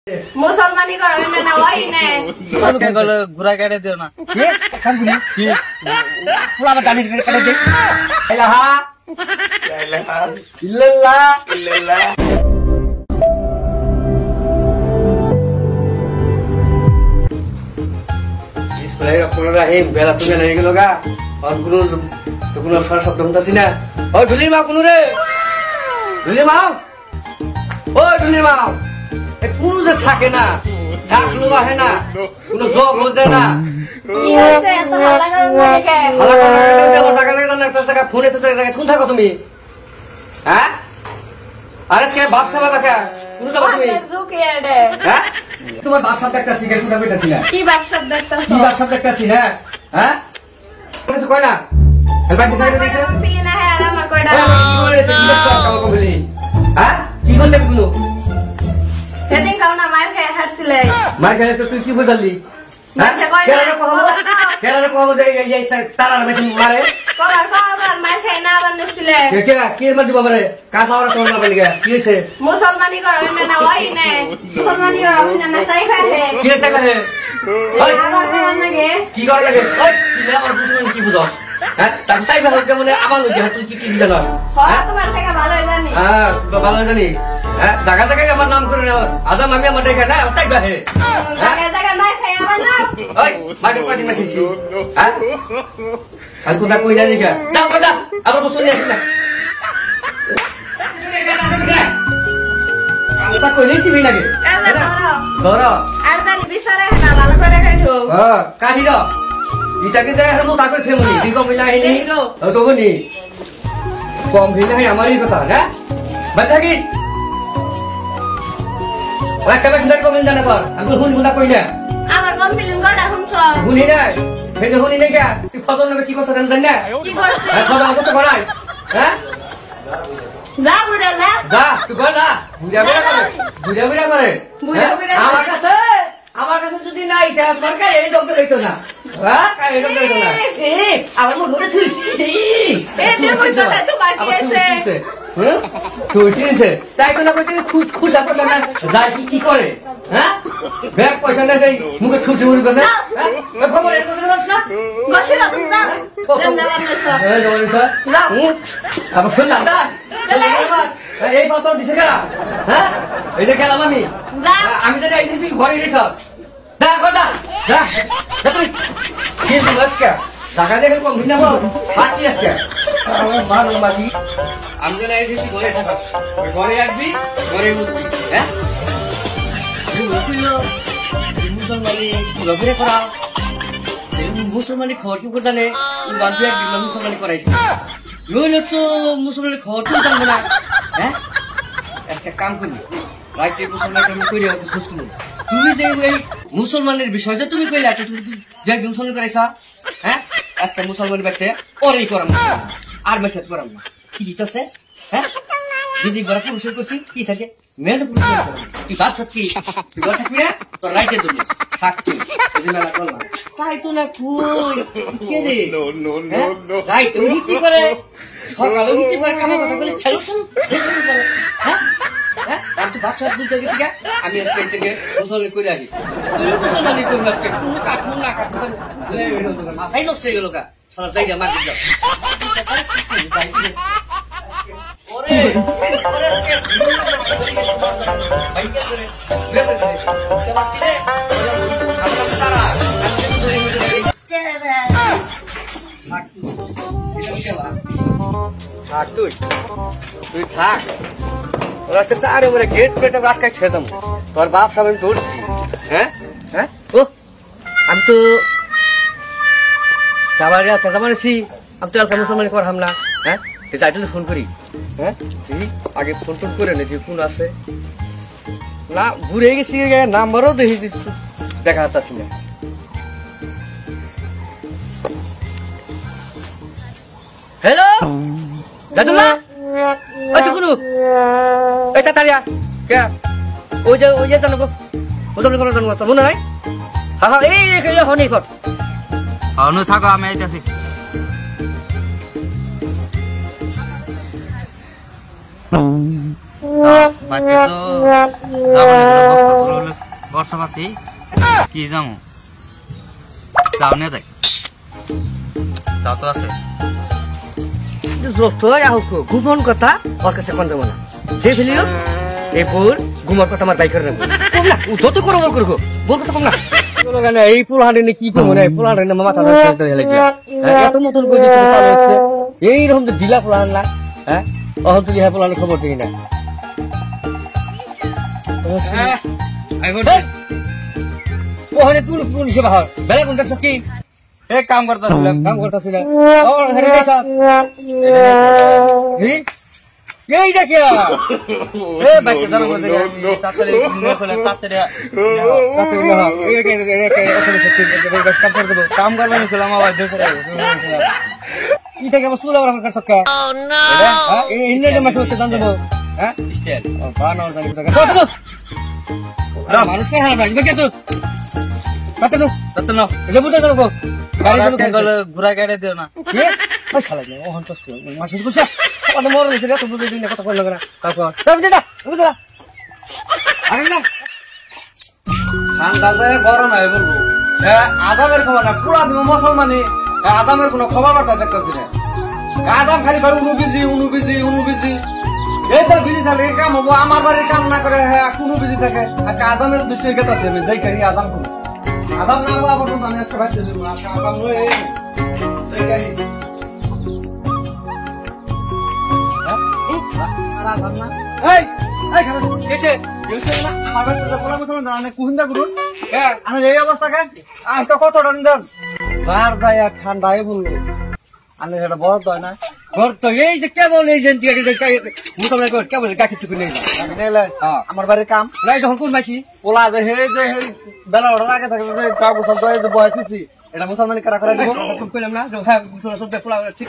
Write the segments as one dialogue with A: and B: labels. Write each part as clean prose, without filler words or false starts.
A: मुसलमानी करने ना वही ने
B: क्या गलो गुरा काटे दियो ना
C: ये खान गुनी की पूरा बताने काटे दे इलाहा इल्लल्लाह इस प्ले का पूरा है बेला तुम्हें नहीं गेलोगा और गुरु तो गुरु सर शब्द होता सी ना और ढुली माँ गुरु रे ढुली माँ ओ ढुली माँ कुनु से থাকে না ঢাক লোবা है ना कुनु जॉब होते ना
A: ये से तो हल्ला करने के
C: हल्ला करने के टाका লাগে না একটা টাকা ফোনে তো টাকা কোন থাকো তুমি হ্যাঁ আরে কে বাপ সাবা দেখা কুनु যাবা তুমি
A: जो के रे
C: হ্যাঁ তোমার বাপ সাবা একটা সিগারেট কুনা কইতাছি না
A: की बात शब्द একটা
C: কি বাপ সাবা একটা সি না হ্যাঁ কিছু কই না হেলবা কি সাইডে দিছে
A: পিনা है আমার কইডা
C: কি করে কি কাম করলি হ্যাঁ কি করছে কুनु
A: সেদিন কাউনা মার খায় হারছিলে
C: মার খেলে তো তুই কি বুঝালি কেরারে কহ যে এই তারার মেশিন মারে
A: কবার মার খায় না বানছিলে
C: কে কি মার দিব মারে কাঁচা ওরা কোন না বলিগা কি হইছে
A: মুসলমানি করনে না ওই নে মুসলমানি করনে না সাই খায়
C: কি হইছে কাহে ওই কি কর লাগে ওই কি আমার বুঝুন কি বুঝছ হ্যাঁ তার সাই ভালো কেমন আমার লগে তুই কি জানো
A: হ্যাঁ তোমার থেকে ভালো জানি
C: হ্যাঁ ভালো জানি হ্যাঁ জায়গা জায়গায় আমার নাম করে আজম আমি আমার দেখা না সাই ভাহে
A: জায়গা জায়গা মার খায় আমার না
C: ওই মাটি পাটি মাখিছি হ্যাঁ আর কোথা কই না দেখা দাও কথা আবার বসে নিয়ে আসি না আলতা কইলেই সিবি লাগে ধর
A: আর জানি বিচারে না ভালো করে খাইছো
C: হ্যাঁ কাহির ইটাকে যায় হামু তাকে ফেমনি দি কম মিলা হিনি ও তো বনি কম ভিলা হে আমারই কথা না বাচ্চা কি ওই কেমন সুন্দর কম জানা কর আমি হুন গুনা কই না
A: আমার কম ফিলিং গড়া হুমছো
C: হুনি না ফেলে হুনি না কে তুই ফজল নকে কি করছ জান না
A: কি করছিস
C: হ্যাঁ ফজল কত করাই হ্যাঁ
A: যা বুড়া যা
C: যা তুই কর না বুড়া বুড়া করে আমার কাছে যদি নাই তা সরকার এই ডক্টর হইতো না হ্যাঁ কাই এই ডক্টর হইতো না আমার মুখ ধরে থুইছি
A: দে বুঝছো না তো বাকি আছে
C: হ্যাঁ থুইছে তাই তো না কইতে খুশা করতে না যাই কি করে হ্যাঁ ব্যাগ পয়সা না দেই মুখে খুশি মুড়ি করে হ্যাঁ খবর এর কথা না
A: গছি না তুমি না দেন না না
C: এই জোরে স্যার আবার শুনলাম দা এই বাবা দিছে কেন হ্যাঁ এই যে গেলাম আমি জানি এই তুই ঘরে রেছ দা কথা দা তুই কি বলছকা টাকা দেখে কম ভিনা বল বাকি আছে আমার মার মাগি আমি জানি এই তুই ঘরে থাক ঘরে আসবি ঘরে উঠবি হ্যাঁ তুই বলছিলো মুসলমানি লবরে করা মুসলমানি খবর কি করে জানে বান্ধব একদিন মুসলমানি করাইছে নইলে তো মুসলমানের খবর তো জানবো না হ্যাঁ একটা কাম করি রাইতে মুসলমান আমি কইরে খোঁজ করবো তুমি যে এই মুসলমানের বিষয় যে তুমি কইলা তুমি যে একদম মুসলমান করাইছা হ্যাঁ আজকে মুসলমানের ব্যক্তি ওরই করাম আর মেসেজ করাম না কি দিতেছে হ্যাঁ যদি বড় পুরুষের করছি কি থাকে মেয়ে তো পুরুষ তুই বাদ সত্যি তুই বড় থাকবি না তোর রাইতে দেবো থাকছি মেলা করলাম তাই তো না ফুল কে রে রাইতে উঠি করে সকালে উঠতে পারে কামে কথা বলে ছেলে হ্যাঁ হ্যাঁ আমি তো বাচ্চা বুঝতে গেছি আমি আজকে থেকে মুসলমান করে আসি তুই মুসলমানি করবি আজকে কোনো কাটবো না কাটবো মাথায় নষ্ট হয়ে গেল গা সারা জায়গা মার দিল তুই থাক আরে ওরা গেট পেটে আটকাই ছেদাম তোর বাপ সব আমি ধরছি হ্যাঁ হ্যাঁ ও আমি তো জামানেছি আমি তো এলাকা মুসলমানি করলাম না হ্যাঁ যাইতে ফোন করি হ্যাঁ আগে ফোন টোন করে নে কোন আছে না ঘুরে গেছি নাম্বারও দেখি দেখা যাচ্ছি না হ্যালো দাদুল্লাহ আচ্ছা কোনো এটা তারিয়া কে ওই যে জানো গো মুসলমান কোনো জানো তোর মনে নাই হ্যাঁ হ্যাঁ এই হনি কর
B: অনু থাকো আমি আইতাছি বাচ্চা তো বর্ষাপাতি কি যাবো তাও নিয়ে যাই তা তো আছে
C: যতই আহুক গোপন কথা ওর কাছে কোন যাবো না যে ফেলিও এই বোর ঘুমার কথা আমার বাইকের নেবো কম না যত করো বল করবো বল কথা কম না এই পোলাহাটে কি করবো না এই পোলাহাটে মাথা এত মতন করে চালু হচ্ছে এইরকম তো ঢিলা পোলাহান না হ্যাঁ অহন তুই হ্যাঁ পোলাহানের খবর দিই না ওখানে তুই কোন সেবা হয় বেলা কোনটা কি
B: কাম করতেছিলাম
C: কাম করতেছিল এইটা কে
B: কাম করবেন
C: ইটাকে আমার চুলা আমার কাছে মাসে হচ্ছে জান যাবো হ্যাঁ মানুষকে হ্যাঁ রাখবে কে তো
B: ঘুরা কেটে দিও না
D: গরম বলবো আদামের খবর না পুরা দিব মুসলমানি আদামের কোনো খবর বার্তা দেখতেছি না আদাম খালি ভাই উনু বিজি এই তো বিজি থাকে কাম হবো আমার বাড়ির কাম না করে হ্যাঁ কোনো বিজি থাকে আজকে আদামের দুশো গেতাছে আমি দেখে আদাম কোন আদাম না হবো আবার আমি আজকে ভাবতে দেবো আজকে আদাম হয়ে এই অবস্থা আজকে কত ঠান্ডায় বললো আমি সেটা বড় হয় না
C: এই যে কেবল এই কেবল গাছি টুকু নেই
D: আমার বাড়ির কাম
C: নাই যখন কোন মাসি
D: পোলা যে হে যে বেলা ওঠার আগে থাকে যে কাউ গোসল বয়সেছি এটা মুসলমানি কারা করে দিব
C: কইলাম না হ্যাঁ সব পোলা ঠিক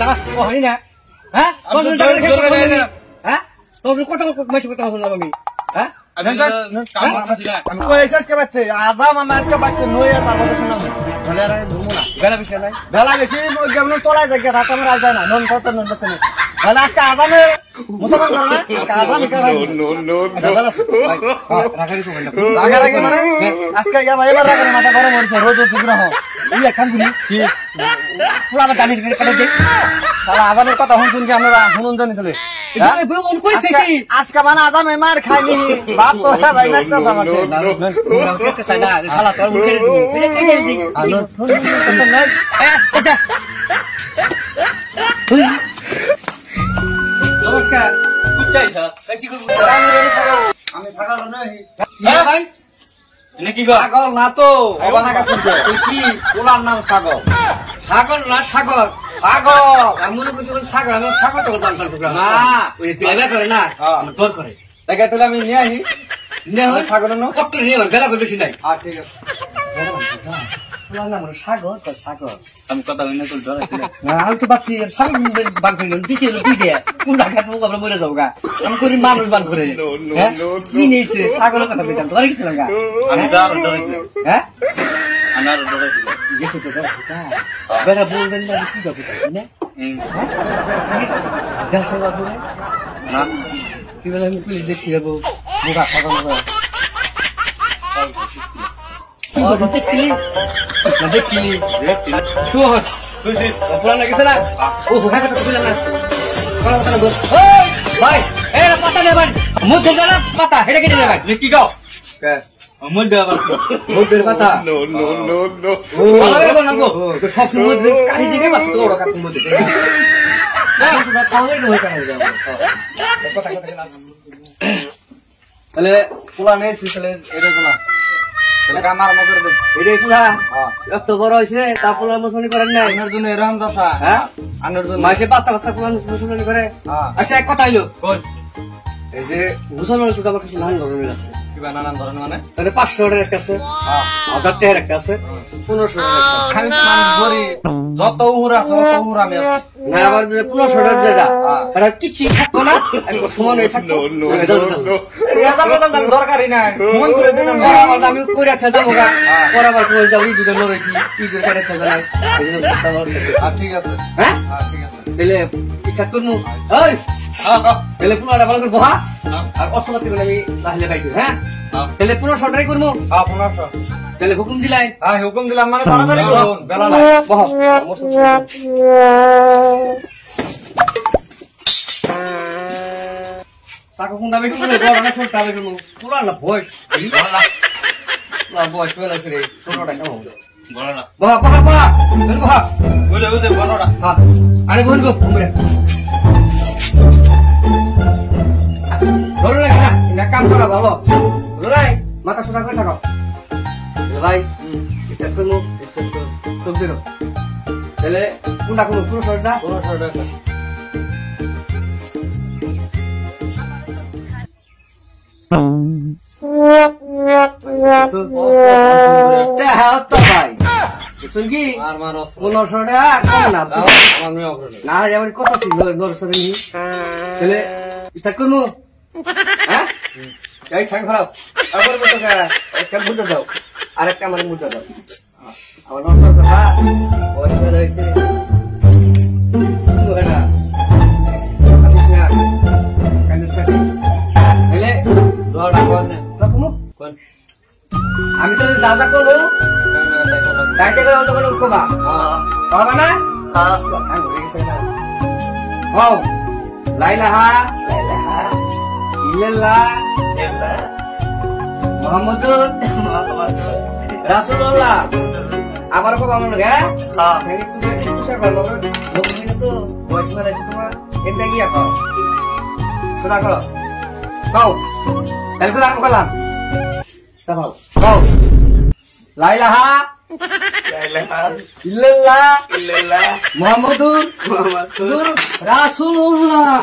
C: টাকা ও হয় না হ্যাঁ হ্যাঁ তোর কত মাসি কথা বললাম আমি হ্যাঁ
D: আমি কইছি আজকে বাচ্চা আজাম আমি আজকে বাচ্চা নই আর তার কথা শোনাম তাহলে আর ঘুমো না
C: বেলা বিষয় নাই
D: বেলা বেশি যেমন তোলা যায় রাত আমার আজ যায় না নন কত নন কত তাহলে আজকে আজামে মুসলমান করে না আজকে আজাম কে ভাই নো রাগারাগি মানে আজকে ইয়া ভাই এবার রাগারে মাথা গরম হচ্ছে রোজ শুকনো হয় এই এখন গুলি কি পুরা আমার দামি করে দে তাহলে আজামের কথা শুনছেন কি আমরা শুনুন জানি তাহলে আজকে মানে আজামে মার খাইনি বাপ তো ভাই নাচতা আমাকে
C: শালা তোর মুখে নমস্কার
D: আমি ছাগল নই
B: কি
D: ছাগল না তো কি ওনার নাম ছাগল
C: সাগর না সাগর
D: ছাগল
C: আমি মনে করছি সাগর আমি সাগর তো
D: না
C: ওই বেলা করে না তোর করে
D: দেখে তাহলে আমি নিয়ে আসি ছাগল
C: কত নিয়ে বেলা করে বেশি নাই
D: ঠিক আছে
C: সাগর সাগর
B: আমি কথা হইনা তো ডর আছে
C: না আমি তো ভাবছি সাগর বান করে দিছে দুই দিয়ে কোন ঢাকা তো আমরা মরে যাবো গা আমি করি মানুষ বান করে কি নিয়েছে ছাগলের কথা বলতাম তো গেছিলাম গা
B: আমি তো আরো ডর আছে
C: হ্যাঁ
B: আমি আরো ডর আছে
C: গেছে তো বেলা বলবেন না কি যাবে না দেড়শো বাবু
B: না
C: তুই বেলা আমি পুলিশ দেখছি যাবো বোকা খাওয়া দেখছিলি না দেখছিলি শুয়ার পুরানো গেছে না ও হ্যাঁ কথা বুঝলাম না ভাই এ পাতা নেবেন মধ্যে যারা পাতা এটা কেটে নেবেন
B: কি গাও মধ্যে আবার
C: মধ্যের পাতা সব মধ্যে কাটি দিকে মাত্র ওরা কাটি মধ্যে
D: তাহলে পোলা নিয়েছি তাহলে এটা পোলা আমার মতো
C: এটাই পুরা এত বড় হয়েছে তা পোলার মশনি করেন না
D: আনার জন্য এরকম দশা
C: হ্যাঁ
D: আনার জন্য
C: মাসে বাচ্চা বাচ্চা পোলার মশনি করে আচ্ছা এক কথা হইলো এই যে মুসলমান শুধু আমার কাছে নানান ধরনের আছে
D: কিবা নানান ধরনের মানে
C: তাহলে 500 একটা আছে 1000 টাকার একটা আছে 1500
D: আমি মানুষ গরি যত উহুর আছে তত উহুর আমি আছে
C: না আবার 1500 টাকার জায়গা আর কিছু থাকতো না একবার সমান হয়ে থাকতো
D: এত কথা দরকারই না সমান করে দিলাম
C: আমি করে একটা যাবো গা পরাবার করে যাবো এই দুটো লড়াই কি ঈদের কাটে চলে নাই
D: ঠিক আছে
C: হ্যাঁ
D: ঠিক আছে
C: তাহলে ঠিকঠাক করবো ওই তাহলে পুনরায় ভালো করে বহা আর অসমাতি করে আমি তাহলে বাইক হ্যাঁ তাহলে 1500 টাকাই করবো।
D: হ্যাঁ 1500।
C: তাহলে হুকুম দিলাই।
D: হ্যাঁ হুকুম দিলাম মানে তাড়াতাড়ি করুন বেলা নাই।
C: বহ সাকো কোন দাবে করবো বড় না ছোট দাবে করবো পুরা না বয়স না বয়স বেলা রে ছোটটা কেমন
B: বড় না
C: বহ বহ বহ বের বহ
B: বুঝে বুঝে বড়টা
C: হ্যাঁ আরে বল গো উমরে ধরে রাখ না কাম করা ভালো ধরে মাথা সোজা করে থাকো ভাই এটা করবো চোখ দিল তাহলে কোনটা করবো পুরো শরীরটা
D: 1500 টাকা।
C: হ্যাঁ তো ভাই বুঝছেন কি
D: মার মার অস্ত্র।
C: 1500 টাকা কম না
D: আমার মেয়ে অগ্রণী।
C: না আমার কথা ছিল নরসরে নি তাহলে স্টার্ট করবো হ্যাঁ এই ঠ্যাং খারাপ আবার বলতো একটা মুদ্রা দাও আরেকটা আমার মুদ্রা দাও আমার নরসর কথা বয়স হয়ে যাচ্ছে এটা আসিস না কান্দিস কাটি এলে
D: দৌড়া কোন
C: রাখমু
D: কোন
C: আমি তো যা যা করবো ডাইতে করে অত করে উঠবা পারবা না ও লাইলাহা ইল্লাল্লাহ মুহাম্মাদুর রাসূলুল্লাহ আবার কো বামন গে হ্যাঁ তুমি তুষার করো লোকজন তো বয়স মানে আছে তোমার এটা গিয়া খাও সুদা করো কও ক্যালকুলেট করলাম তাহলে কও লাইলাহা ইল্লাল্লাহ মুহাম্মাদুর রাসূলুল্লাহ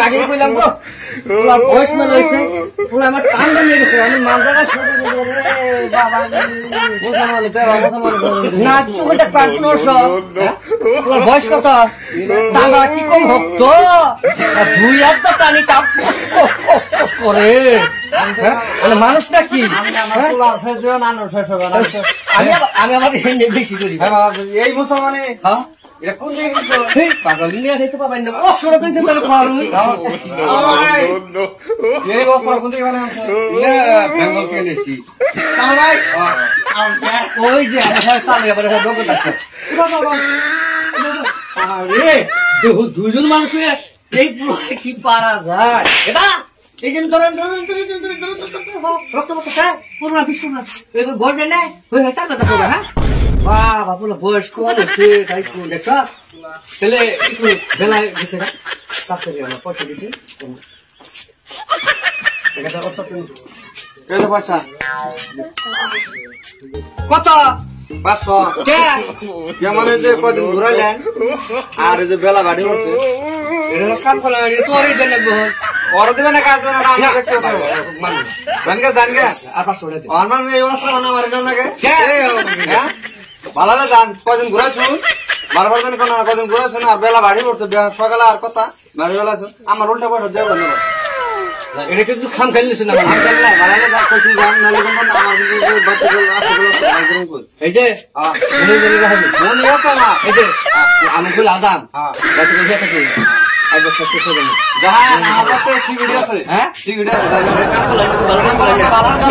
C: আগে কইলাম গো পুরা ভয়েস মেল হইছে পুরা আমার কান দিয়ে গেছে আমি মালদাটা শুরু করে বাবা না চুমটা 1500 পুরা ভয়েস কত সাঙ্গা কি কম হতো দুই একটা টানি কাপ করে মানে মানুষটা কি আমি আমার হিন্দি বেশি করি
D: এই মুসলমানে
C: হ্যাঁ
D: এটা কোন দিকে গেছো?
C: পাগল নিয়ে খাইতে পাবেন না ও ছোট দিন থেকে খাওয়ারু
D: এই বছর কোন দিকে বানাচ্ছো?
C: বেঙ্গল থেকে নিয়েছি
D: তাও ভাই
C: ওই যে আমার তালে আবার ডগট আছে আরে দুজন মানুষ এই পুরো কি পারা যায় এটা এই যে ধরেন রক্ত মতো স্যার পুরো বিশ্ব না এই গোল্ড না ওই হেসা কথা করে হ্যাঁ বাহ বাপুলা বয়স কম আছে তাই তো দেখছ তাহলে একটু বেলায় গেছে না তাড়াতাড়ি আমার পয়সা দিতে এটা কত
D: কত পয়সা?
C: কত
D: 500
C: কে
D: কেমন যে কদিন ঘুরাইলেন আর এই যে বেলা বাড়ি হচ্ছে
C: এটা কাম করা তোরই দেন বহুত
D: ওর দিবে না কাজ না আমি দেখতে পাবো
C: মানুষ
D: জানগে
C: আর 500 টাকা
D: আমার এই অবস্থা না আমার কেন লাগে
C: কে?
D: হ্যাঁ ভালো না জান কদিন ঘুরাইছো বারবার দিন কোন কদিন ঘুরাইছো না বেলা বাড়ি পড়ছে সকালে আর কথা বাড়ি বেলা আমার উল্টা পয়সা দেবো না
C: এটা কিন্তু খাম খাইলিস না
D: আমি জানি না ভালো না কইছি জান নালে কোন আমার যে বাচ্চাগুলো আছে গুলো
C: এই যে মনে জানি রাখবি
D: মনে আছে না
C: এই যে আমি বল আদাম
D: হ্যাঁ
C: কত করে থাকে আইবো সত্য করে না
D: যাহা আমার কাছে সিগড়ি আছে
C: হ্যাঁ
D: সিগড়ি আছে
C: কাম করলে ভালো কাম করলে
D: ভালো না